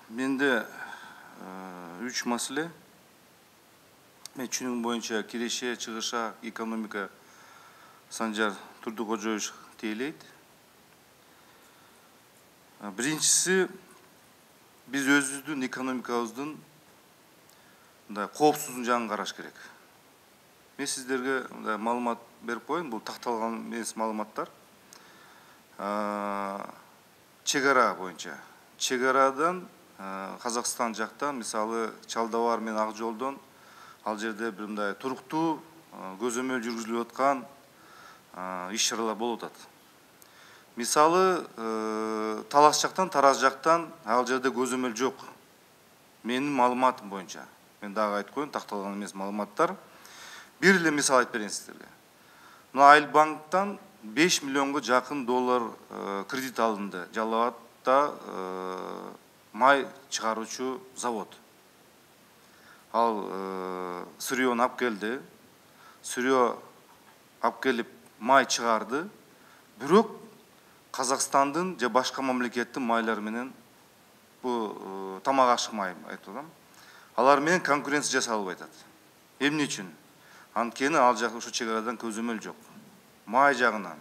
Менде 3 маселе. Мен түшүнүгүм боюнча киреше, чыгыша, экономика Санжар Турдукожоевич тейлейт. Биринчиси, биз өзүбүздүн экономикабыздын коопсуздугун жагын караш керек. Мен сиздерге маалымат берип коеюн, бул такталган эмес маалыматтар. Чек ара боюнча. Чек арадан Казакстан жактан, мисалы, Чалдабар менен Ак Жолдон ал жерде бир мындай туруктуу көзөмөл жүргүзүлүп аткан иш чаралар болуп атат. Мисалы, Талас жактан, Тараз жактан ал жерде көзөмөл жок. Менин маалыматым боюнча. Мен дагы айтып коеюн, такталган эмес маалыматтар. Бир эле мисал айтып берейин сиздерге. Мына Айыл банктан 5 миллионго жакын доллар кредит алынды. Жалал Абадта май чыгаруучу завод. Ал сырьёну алып келди. Сырьё алып келип май чыгарды. Бирок Казакстандын же башка мамлекеттин майлары менен бу тамак ашык май айтып атам. Алар менен конкуренция жасалбай атат. Эмне үчүн? Анткени ал жакта ушу чек арадан көзөмөл жок. Май жагынан,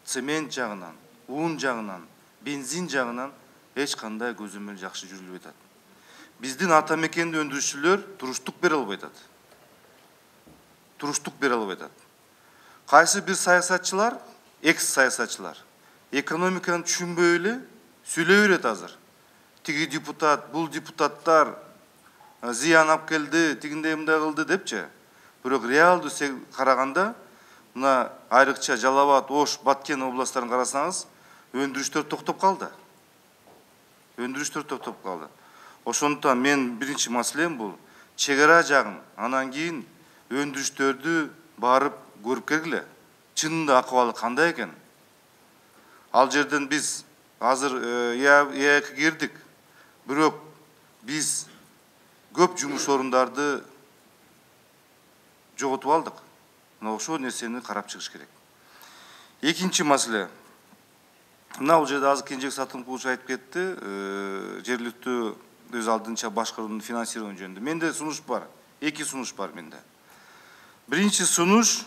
цемент жагынан, ун жагынан, бензин жагынан эч кандай көзөмөл жакшы жүрүлбөй атат. Биздин ата мекенди өндүрүүчүлөр туруштук бере албай атат. Туруштук бере албай атат. Кайсы бир саясатчылар, экс-саясатчылар экономиканы түшүнбөй эле сүйлөй берет азыр. Тиги депутат, бул депутаттар зыян алып келди, тигиндей мындай кылды депчи. Бирок реалдуу караганда, мына айрыкча Жалал Абад, Ош, Баткен областтарын карасаңыз, өндүрүштөр токтоп калды. Өндүрүштөр токтоп калды. Ошондуктан мен биринчи маселем бул чек ара жагын, анан кийин өндүрүштөрдү барып көрүп келгиле. Чынында акыбалы кандай экен? Ал жерден биз азыр ЭАЭКке кирдик. Бирок биз көп жумуш орундарды жоготуп алдык. Мына ошол нерсени карап чыгыш керек. Экинчи маселе. Мына бул жерде азыр Кенжебек Сатымкулович айтып кетти, жергиликтүү өз алдынча башкаруунун финансирование жөнүндө. Менде сунуш бар. Эки сунуш бар менде. Биринчи сунуш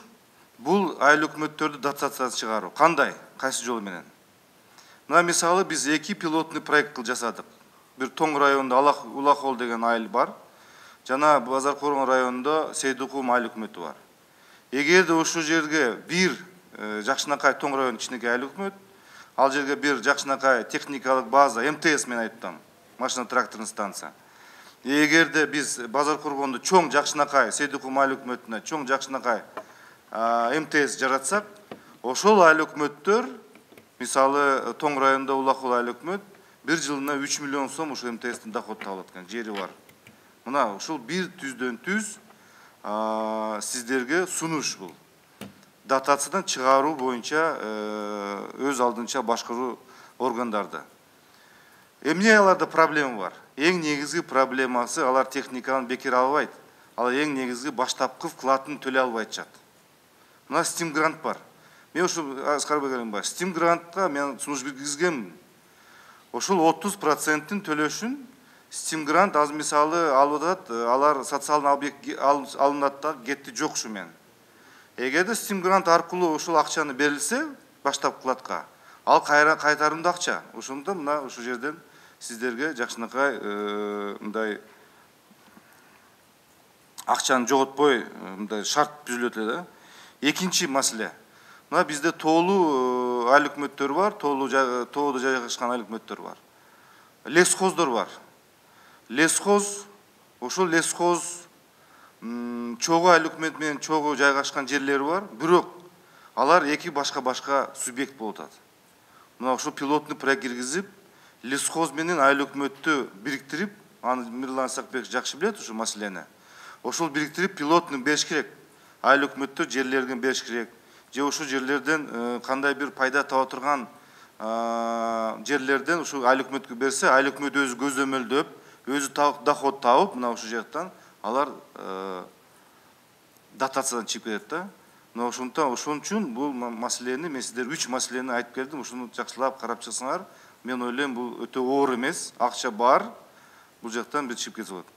бул айыл өкмөттөрдү дотациядан чыгаруу. Кандай? Кайсы жол менен? Мына мисалы биз эки пилотный проект жасадык. Бир Тоң районунда Улахол деген айыл бар. Жана Базар Коргон районунда Сейдукум айыл өкмөтү бар. Эгерде ошол жерге бир Жакшынакай Тоң районунун кичинекей айыл өкмөт, ал жерге бир Жакшынакай техникалык база, МТС мен айттым, машина тракторный станция. Эгерде биз Базар Коргонду чоң Жакшынакай, Сейдукум айыл өкмөтүнө чоң Жакшынакай МТС жаратсак, ошол айыл өкмөттөр, мисалы Тоң районунда Улахол айыл өкмөт, бир жылына 3 миллион сом ошол МТСтин доход табылат экен, жери бар. Мына ушул бир түздөн түз сиздерге сунуш бул. Дотациядан чыгаруу боюнча өз алдынча башкаруу органдарды. Эмне аларда проблема бар? Эң негизги проблемасы алар техниканы бекер албайт. Алар эң негизги баштапкы вкладын төлөй албай атышат. Мына Steam грант бар. Мен ушул Аскарбек Алимбаев Steam грантка мен сунуш киргизгем. Ошол 30%-ын төлөшүн Steam грант аз мисалы алып атат, алар социалдык объект алынат да кетти жок ушу мен. Эгерде Steam грант аркылуу ушул акчаны берилсе, баштап вкладка, ал кайтарымдуу акча. Ошондо мына ушул жерден сиздерге Жакшынакай мындай акчаны жоготпой мындай шарт түзүлөт эле да. Экинчи маселе. Мына бизде тоолуу айыл өкмөттөр бар, тоодо жайгашкан айыл өкмөттөр бар. Лесхоздор бар. Лесхоз, ошол лесхоз чогуу айыл өкмөт менен чогуу жайгашкан жерлери бар, бирок алар эки башка субъект болуп атат. Мына ошол пилотный проект киргизип, лесхоз менен айыл өкмөттү бириктирип, аны Мирлан Исакбекович жакшы билет ушул маселени. Ошол бириктирип пилотный бериш керек. Айыл өкмөттөр жерлерин бериш керек. Же ушул жерлерден кандай бир пайда таба турган жерлерден ушул айыл өкмөткө берсе, айыл өкмөт өзү көзөмөлдөп, өзү доход табып, мына ушул жактан алар дотациядан чыгып кетет да. Мына ошондуктан ошон үчүн бул маселени мен сиздерге 3 маселени айтып келдим. Ушуну жакшылап карап чыксаңар, мен ойлойм бул өтө оор эмес, акча бар. бул жактан бир чыгып кетсе болот.